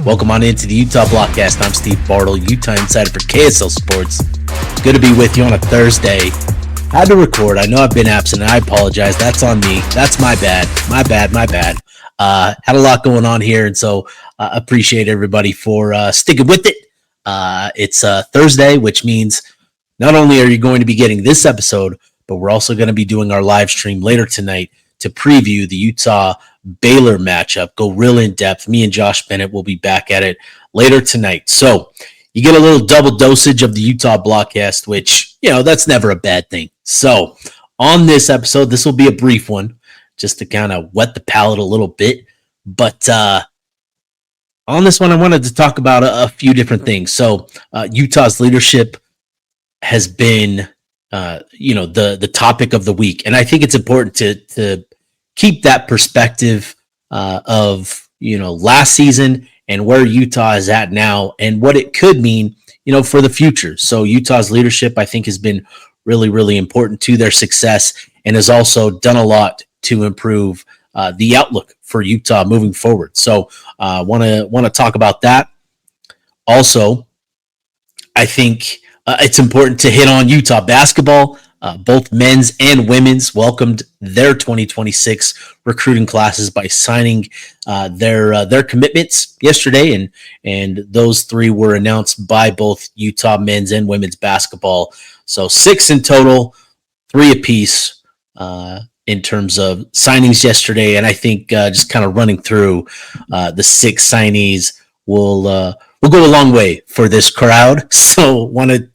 Welcome on into the Utah Blockcast. I'm Steve Bartle, Utah Insider for KSL Sports. Good to be with you on a Thursday. Had to record. I know I've been absent, and I apologize. That's on me. That's my bad. My bad. Had a lot going on here, and so appreciate everybody for sticking with it. It's Thursday, which means not only are you going to be getting this episode, but we're also going to be doing our live stream later tonight to preview the Utah-Baylor matchup, go real in-depth. Me and Josh Bennett will be back at it later tonight. So you get a little double dosage of the Utah Blockcast, which, that's never a bad thing. So on this episode, this will be a brief one, just to kind of wet the palate a little bit. But on this one, I wanted to talk about a few different things. So Utah's leadership has been the topic of the week. And I think it's important to keep that perspective of, last season and where Utah is at now and what it could mean, for the future. So Utah's leadership, I think, has been really, really important to their success and has also done a lot to improve the outlook for Utah moving forward. So want to talk about that. Also, I think it's important to hit on Utah basketball. Both men's and women's welcomed their 2026 recruiting classes by signing their commitments yesterday, and those three were announced by both Utah men's and women's basketball. So 6 in total, 3 apiece in terms of signings yesterday. And I think just kind of running through the 6 signees will go a long way for this crowd. So wanted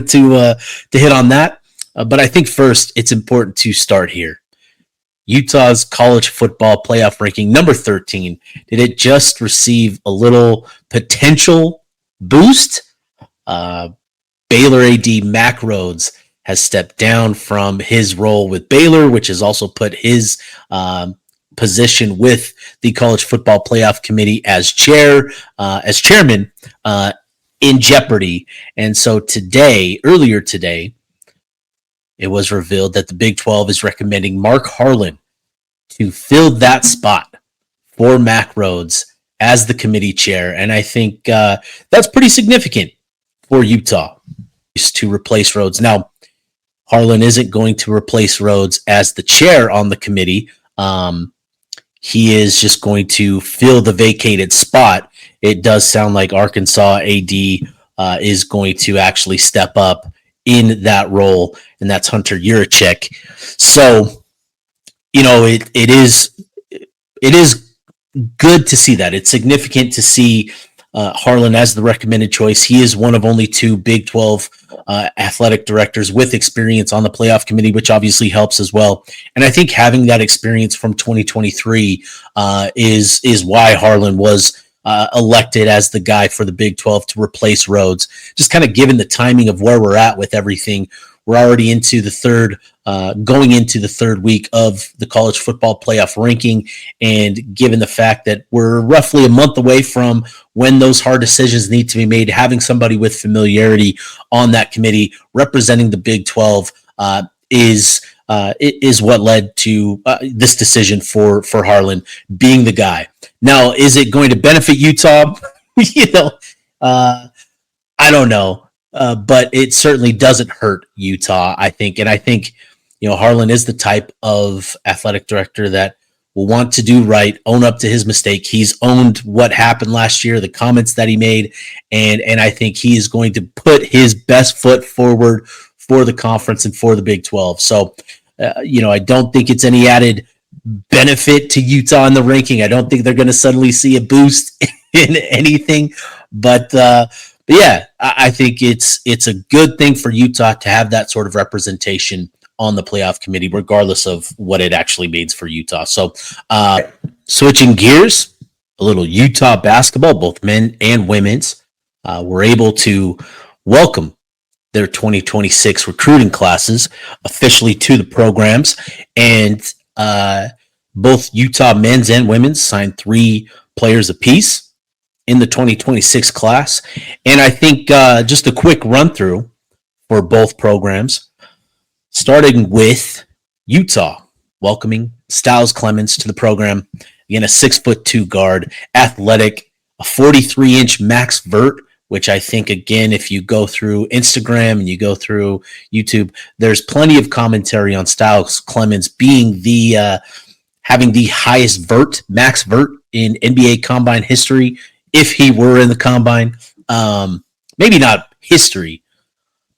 to hit on that. But I think first, it's important to start here. Utah's college football playoff ranking, number 13. Did it just receive a little potential boost? Baylor AD Mack Rhoades has stepped down from his role with Baylor, which has also put his position with the College Football Playoff Committee as chairman, in jeopardy. And so earlier today, it was revealed that the Big 12 is recommending Mark Harlan to fill that spot for Mack Rhoades as the committee chair. And I think that's pretty significant for Utah to replace Rhoades. Now, Harlan isn't going to replace Rhoades as the chair on the committee. He is just going to fill the vacated spot. It does sound like Arkansas AD is going to actually step up in that role, and that's Hunter Yurachek. So, it is good to see that. It's significant to see Harlan as the recommended choice. He is one of only 2 Big 12 athletic directors with experience on the playoff committee, which obviously helps as well. And I think having that experience from 2023 is why Harlan was elected as the guy for the Big 12 to replace Rhoades. Just kind of given the timing of where we're at with everything, we're already into going into the third week of the college football playoff ranking. And given the fact that we're roughly a month away from when those hard decisions need to be made, having somebody with familiarity on that committee representing the Big 12 is what led to this decision for Harlan being the guy. Now, is it going to benefit Utah? I don't know, but it certainly doesn't hurt Utah, I think. And I think, Harlan is the type of athletic director that will want to do right, own up to his mistake. He's owned what happened last year, the comments that he made, and I think he is going to put his best foot forward for the conference and for the Big 12. So, I don't think it's any added benefit to Utah in the ranking. I don't think they're going to suddenly see a boost in anything. But yeah, I think it's a good thing for Utah to have that sort of representation on the playoff committee, regardless of what it actually means for Utah. So switching gears, a little Utah basketball, both men and women's, were able to welcome their 2026 recruiting classes officially to the programs. And both Utah men's and women's signed 3 players apiece in the 2026 class. And I think just a quick run through for both programs, starting with Utah, welcoming Styles Clemens to the program. Again, a 6'2" guard, athletic, a 43-inch max vert, which I think, again, if you go through Instagram and you go through YouTube, there's plenty of commentary on Styles Clemens being having the highest max vert in NBA Combine history, if he were in the Combine. Maybe not history,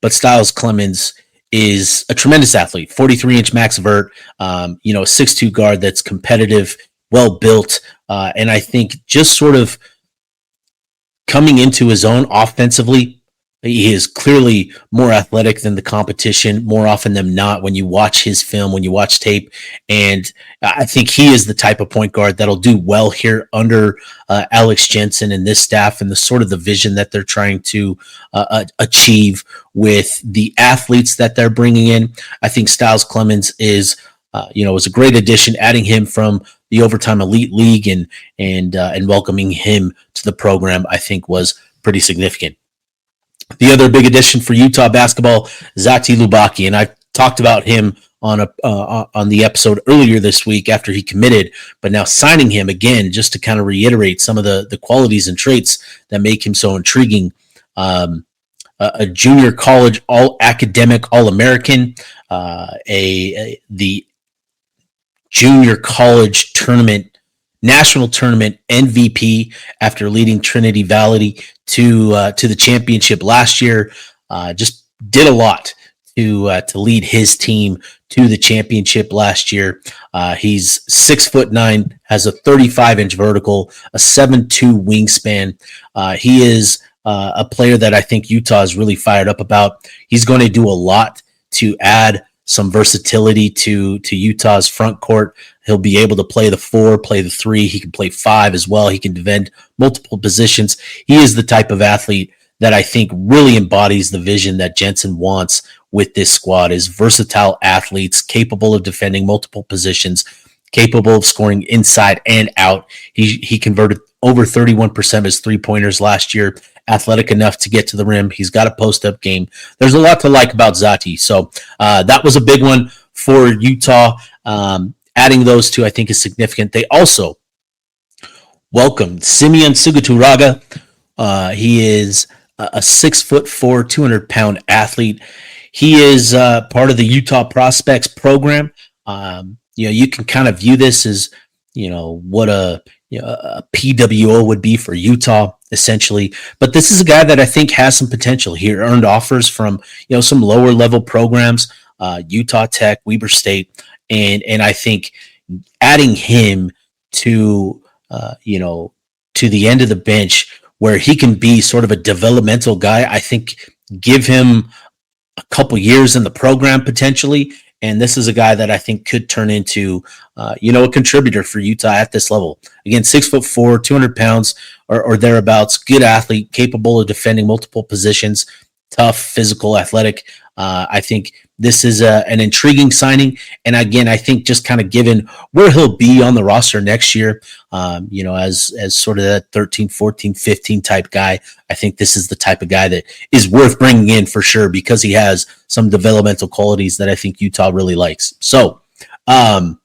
but Styles Clemens is a tremendous athlete. 43-inch max vert, a 6'2" guard that's competitive, well built, and I think just sort of coming into his own offensively. He is clearly more athletic than the competition more often than not when you watch his film, when you watch tape. And I think he is the type of point guard that'll do well here under Alex Jensen and this staff, and the sort of the vision that they're trying to achieve with the athletes that they're bringing in. I think Styles Clemens is a great addition. Adding him from the Overtime Elite League and welcoming him to the program, I think, was pretty significant. The other big addition for Utah basketball, Zati Lubaki, and I talked about him on the episode earlier this week after he committed, but now signing him again just to kind of reiterate some of the qualities and traits that make him so intriguing. A junior college all-academic All-American, the junior college national tournament MVP after leading Trinity Valley to the championship last year. Just did a lot to lead his team to the championship last year. He's 6'9", has a 35-inch vertical, a 7'2" wingspan. He is a player that I think Utah is really fired up about. He's going to do a lot to add some versatility to Utah's front court. He'll be able to play the 4, play the 3. He can play 5 as well. He can defend multiple positions. He is the type of athlete that I think really embodies the vision that Jensen wants with this squad, is versatile athletes capable of defending multiple positions, capable of scoring inside and out. He converted over 31% of his three-pointers last year, athletic enough to get to the rim. He's got a post-up game. There's a lot to like about Zati. So that was a big one for Utah. Adding those two, I think, is significant. They also welcomed Simeon Sugaturaga. He is a 6'4", 200-pound athlete. He is part of the Utah Prospects program. You can kind of view this as, what a PWO would be for Utah, essentially. But this is a guy that I think has some potential. He earned offers from, some lower level programs, Utah Tech, Weber State. And I think adding him to, to the end of the bench where he can be sort of a developmental guy, I think give him a couple years in the program potentially. And this is a guy that I think could turn into, a contributor for Utah at this level. Again, 6'4", 200 pounds or thereabouts, good athlete, capable of defending multiple positions, tough, physical, athletic. I think this is an intriguing signing. And again, I think just kind of given where he'll be on the roster next year, as sort of that 13, 14, 15 type guy, I think this is the type of guy that is worth bringing in for sure because he has some developmental qualities that I think Utah really likes. So the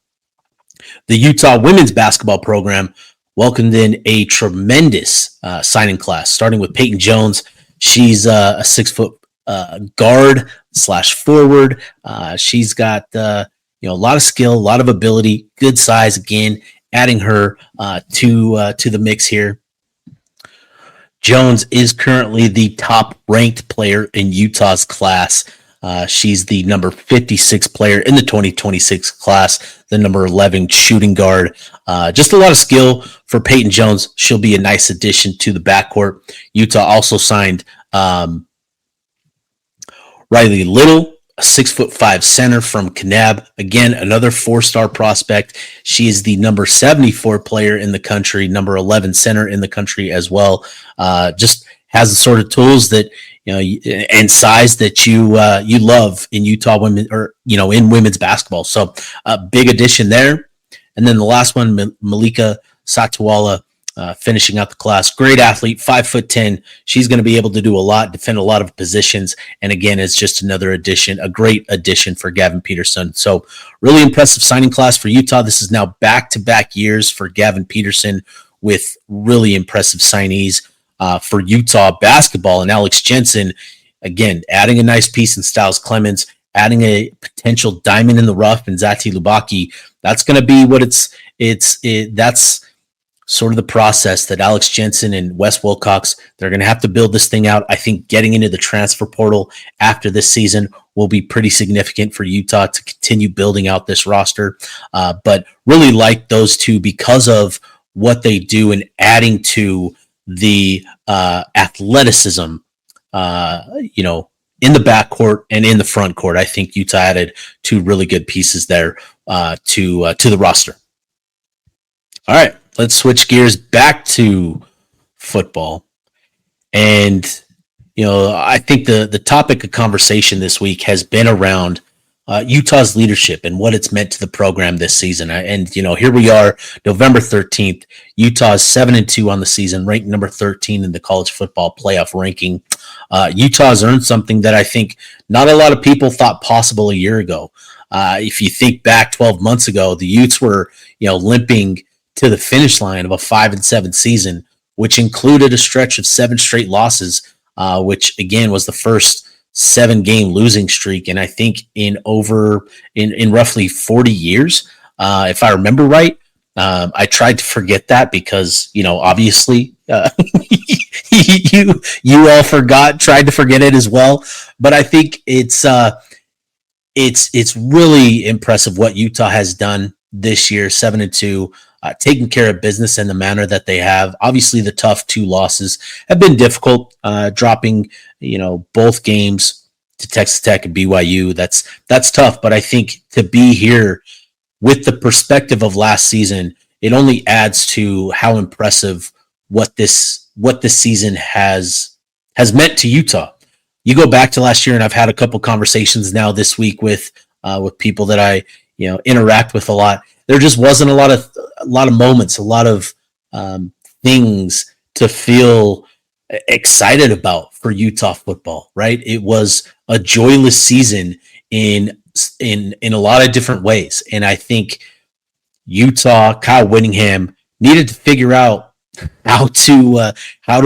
Utah women's basketball program welcomed in a tremendous signing class, starting with Peyton Jones. She's a 6-foot guard / forward. She's got a lot of skill, a lot of ability, good size. Again, adding her to the mix here. Jones is currently the top ranked player in Utah's class. She's the number 56 player in the 2026 class, the number 11 shooting guard. Just a lot of skill for Peyton Jones. She'll be a nice addition to the backcourt. Utah also signed Riley Little, a 6'5" center from Kanab. Again, another 4-star prospect. She is the number 74 player in the country, number 11 center in the country as well. Just has the sort of tools that, and size that you love in Utah women or, in women's basketball. So a big addition there. And then the last one, Malika Satawala, finishing out the class. Great athlete, 5'10". She's going to be able to do a lot, defend a lot of positions. And again, it's just another addition, a great addition for Gavin Peterson. So really impressive signing class for Utah. This is now back-to-back years for Gavin Peterson with really impressive signees for Utah basketball. And Alex Jensen, again, adding a nice piece in Styles Clemens, adding a potential diamond in the rough in Zati Lubaki. That's going to be what that's sort of the process that Alex Jensen and Wes Wilcox, they're going to have to build this thing out. I think getting into the transfer portal after this season will be pretty significant for Utah to continue building out this roster. But really like those two because of what they do and adding to the athleticism, in the backcourt and in the front court. I think Utah added two really good pieces there to the roster. All right, let's switch gears back to football. And, I think the topic of conversation this week has been around Utah's leadership and what it's meant to the program this season. And, here we are, November 13th. Utah is 7-2 on the season, ranked number 13 in the college football playoff ranking. Utah has earned something that I think not a lot of people thought possible a year ago. If you think back 12 months ago, the Utes were, limping to the finish line of a 5-7 season, which included a stretch of 7 straight losses, which again was the first 7-game losing streak. And I think in roughly 40 years, if I remember right. I tried to forget that because, obviously you all tried to forget it as well. But I think it's really impressive what Utah has done this year, 7-2, taking care of business in the manner that they have. Obviously, the tough 2 losses have been difficult, dropping, both games to Texas Tech and BYU. That's tough. But I think to be here with the perspective of last season, it only adds to how impressive what this season has meant to Utah. You go back to last year, and I've had a couple conversations now this week with people that I interact with a lot. There just wasn't a lot of moments, a lot of things to feel excited about for Utah football. Right? It was a joyless season in a lot of different ways, and I think Utah, Kyle Whittingham needed to figure out how to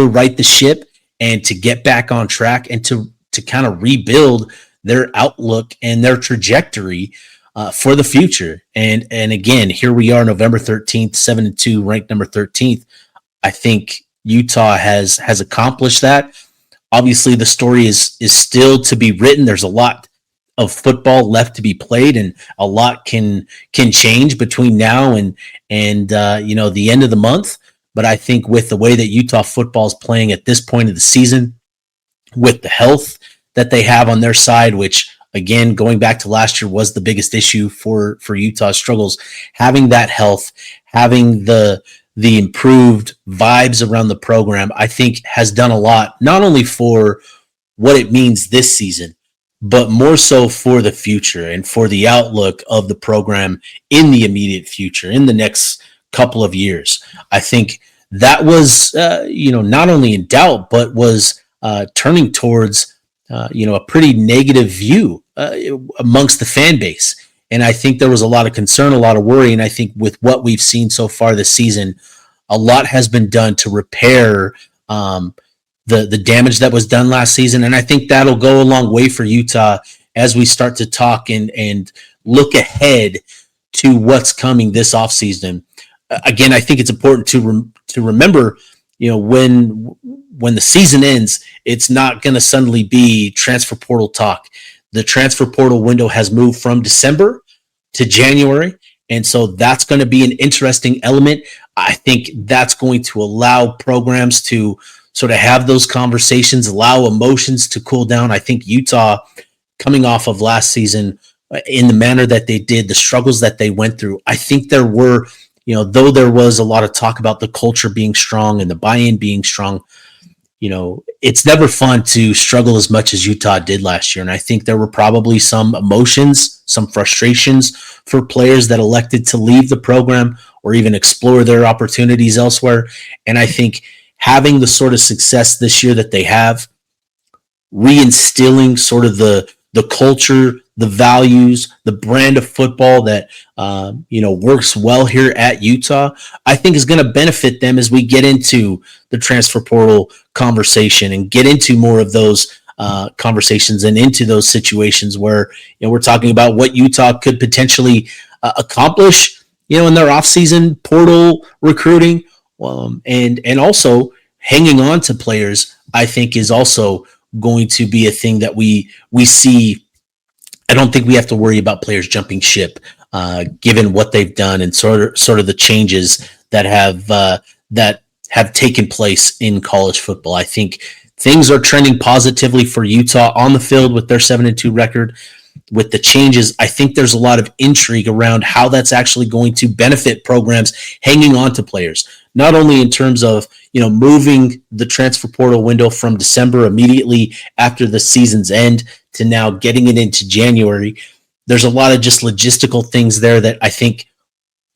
right the ship and to get back on track and to kind of rebuild their outlook and their trajectory for the future. And again, here we are, November 13th, 7-2, ranked number 13th. I think Utah has accomplished that. Obviously, the story is still to be written. There's a lot of football left to be played, and a lot can change between now and the end of the month. But I think with the way that Utah football is playing at this point of the season, with the health that they have on their side, which again, going back to last year was the biggest issue for Utah's struggles, having that health, having the improved vibes around the program, I think has done a lot, not only for what it means this season, but more so for the future and for the outlook of the program in the immediate future, in the next couple of years. I think that was, not only in doubt, but was turning towards, a pretty negative view amongst the fan base. And I think there was a lot of concern, a lot of worry. And I think with what we've seen so far this season, a lot has been done to repair the damage that was done last season. And I think that'll go a long way for Utah as we start to talk and look ahead to what's coming this offseason. Again, I think it's important to remember, when the season ends, it's not going to suddenly be transfer portal talk. The transfer portal window has moved from December to January. And so that's going to be an interesting element. I think that's going to allow programs to sort of have those conversations, allow emotions to cool down. I think Utah, coming off of last season in the manner that they did, the struggles that they went through, I think there were, though there was a lot of talk about the culture being strong and the buy-in being strong, it's never fun to struggle as much as Utah did last year. And I think there were probably some emotions, some frustrations for players that elected to leave the program or even explore their opportunities elsewhere. And I think having the sort of success this year that they have, reinstilling sort of the culture the values, the brand of football that works well here at Utah, I think is going to benefit them as we get into the transfer portal conversation and get into more of those conversations and into those situations where we're talking about what Utah could potentially accomplish, in their offseason portal recruiting, and also hanging on to players. I think is also going to be a thing that we see. I don't think we have to worry about players jumping ship, given what they've done and sort of the changes that have taken place in college football. I think things are trending positively for Utah on the field with their 7-2 record. With the changes, I think there's a lot of intrigue around how that's actually going to benefit programs hanging on to players, not only in terms of moving the transfer portal window from December immediately after the season's end to now getting it into January. There's a lot of just logistical things there that I think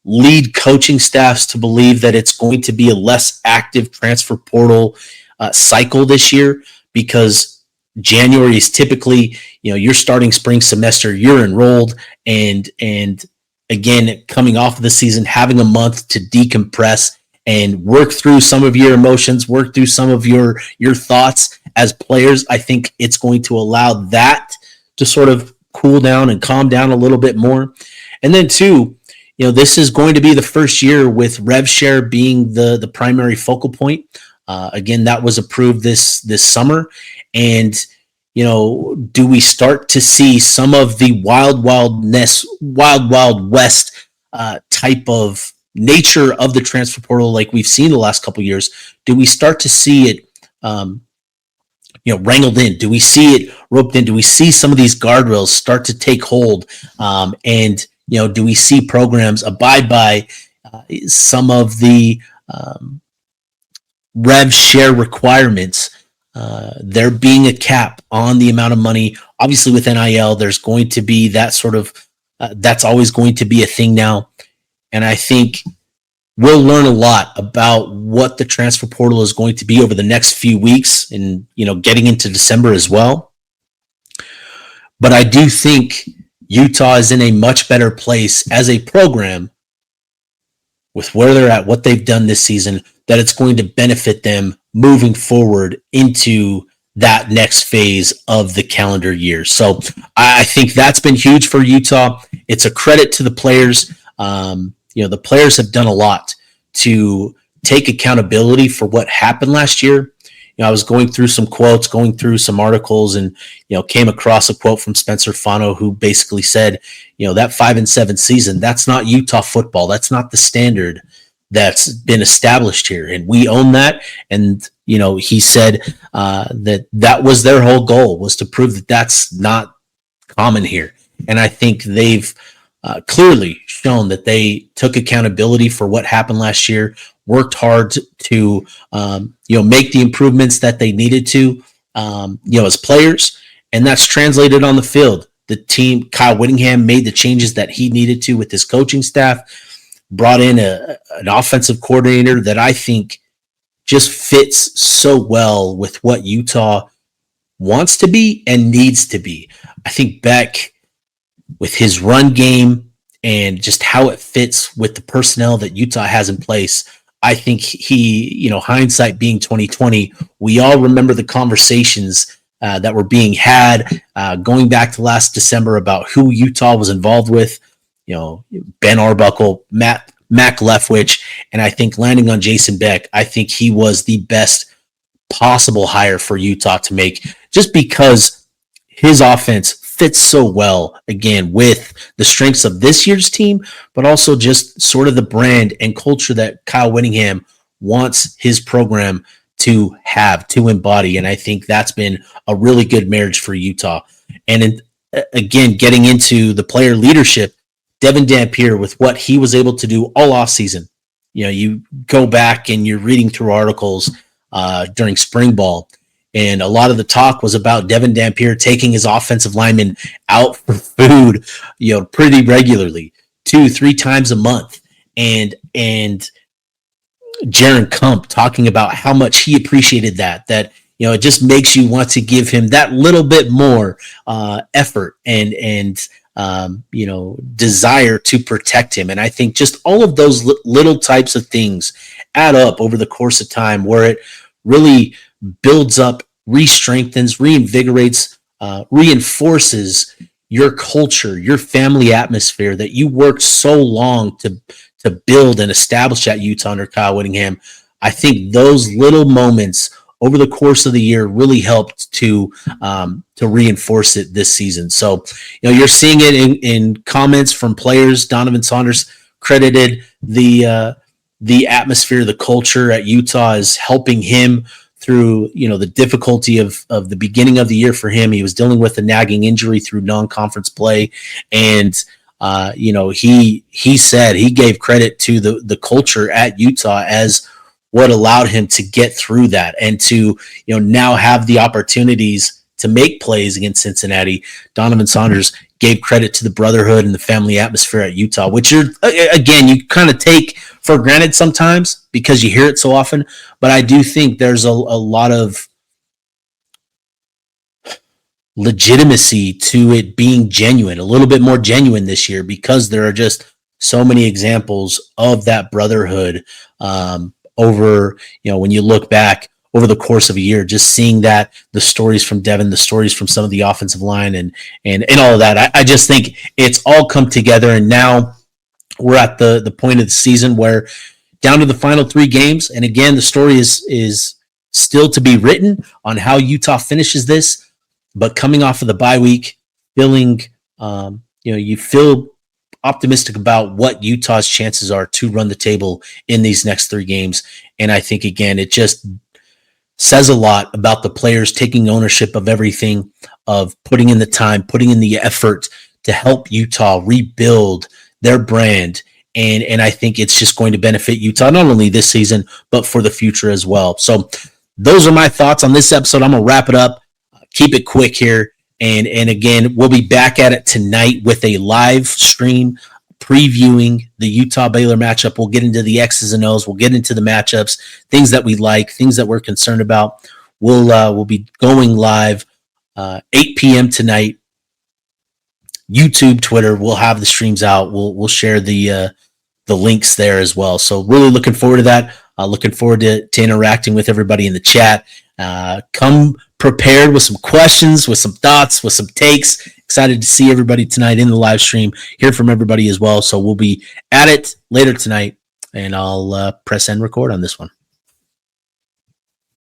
lead coaching staffs to believe that it's going to be a less active transfer portal cycle this year, because January is typically, you're starting spring semester, you're enrolled, and again, coming off of the season, having a month to decompress and work through some of your emotions, work through some of your thoughts as players. I think it's going to allow that to sort of cool down and calm down a little bit more. And then two, this is going to be the first year with rev share being the primary focal point. Again, that was approved this summer. And, do we start to see some of the wild west type of nature of the transfer portal like we've seen the last couple of years? Do we start to see it wrangled in? Do we see it roped in? Do we see some of these guardrails start to take hold? And do we see programs abide by some of the rev share requirements? There being a cap on the amount of money. Obviously with NIL, there's going to be that sort of, that's always going to be a thing now. And I think we'll learn a lot about what the transfer portal is going to be over the next few weeks and, getting into December as well. But I do think Utah is in a much better place as a program with where they're at, what they've done this season, that it's going to benefit them moving forward into that next phase of the calendar year. So I think that's been huge for Utah. It's a credit to the players. The players have done a lot to take accountability for what happened last year. I was going through some quotes, going through some articles, and came across a quote from Spencer Fano, who basically said, that 5-7 season, that's not Utah football. That's not the standard that's been established here, and we own that. And he said that was their whole goal, was to prove that that's not common here. And I think they've clearly shown that they took accountability for what happened last year, worked hard to make the improvements that they needed to as players, and that's translated on the field. The team, Kyle Whittingham made the changes that he needed to with his coaching staff, brought in an offensive coordinator that I think just fits so well with what Utah wants to be and needs to be. I think Beck, with his run game and just how it fits with the personnel that Utah has in place, I think he, hindsight being 2020, we all remember the conversations that were being had going back to last December about who Utah was involved with. Ben Arbuckle, Mac Leftwich, and I think landing on Jason Beck, I think he was the best possible hire for Utah to make, just because his offense fits so well, again, with the strengths of this year's team, but also just sort of the brand and culture that Kyle Whittingham wants his program to have, to embody. And I think that's been a really good marriage for Utah. And again, getting into the player leadership, Devin Dampier, with what he was able to do all offseason. You go back and you're reading through articles during spring ball, and a lot of the talk was about Devin Dampier taking his offensive linemen out for food, pretty regularly, 2-3 times a month. And Jaron Kump talking about how much he appreciated that it just makes you want to give him that little bit more effort and desire to protect him. And I think just all of those little types of things add up over the course of time, where it really builds up, re-strengthens, reinvigorates, reinforces your culture, your family atmosphere that you worked so long to build and establish at Utah under Kyle Whittingham. I think those little moments over the course of the year really helped to reinforce it this season. So, you're seeing it in comments from players. Donovan Saunders credited the atmosphere, the culture at Utah as helping him through, the difficulty of the beginning of the year for him. He was dealing with a nagging injury through non-conference play. And, he said he gave credit to the culture at Utah as what allowed him to get through that and to, now have the opportunities to make plays against Cincinnati. Donovan Saunders gave credit to the brotherhood and the family atmosphere at Utah, which you kind of take for granted sometimes because you hear it so often. But I do think there's a lot of legitimacy to it being genuine, a little bit more genuine this year, because there are just so many examples of that brotherhood over, when you look back over the course of a year, just seeing that, the stories from Devin, the stories from some of the offensive line and all of that. I just think it's all come together, and now we're at the point of the season where down to the final 3 games. And again, the story is still to be written on how Utah finishes this, but coming off of the bye week, feeling, you feel optimistic about what Utah's chances are to run the table in these next 3 games. And I think, again, it just says a lot about the players taking ownership of everything, of putting in the time, putting in the effort to help Utah rebuild their brand. And I think it's just going to benefit Utah, not only this season, but for the future as well. So those are my thoughts on this episode. I'm going to wrap it up, keep it quick here. And again, we'll be back at it tonight with a live stream previewing the Utah-Baylor matchup. We'll get into the X's and O's. We'll get into the matchups, things that we like, things that we're concerned about. We'll be going live 8 p.m. tonight. YouTube, Twitter, we'll have the streams out. We'll share the links there as well. So really looking forward to that. Looking forward to interacting with everybody in the chat. Come prepared with some questions, with some thoughts, with some takes. Excited to see everybody tonight in the live stream, hear from everybody as well. So we'll be at it later tonight, and I'll press end record on this one.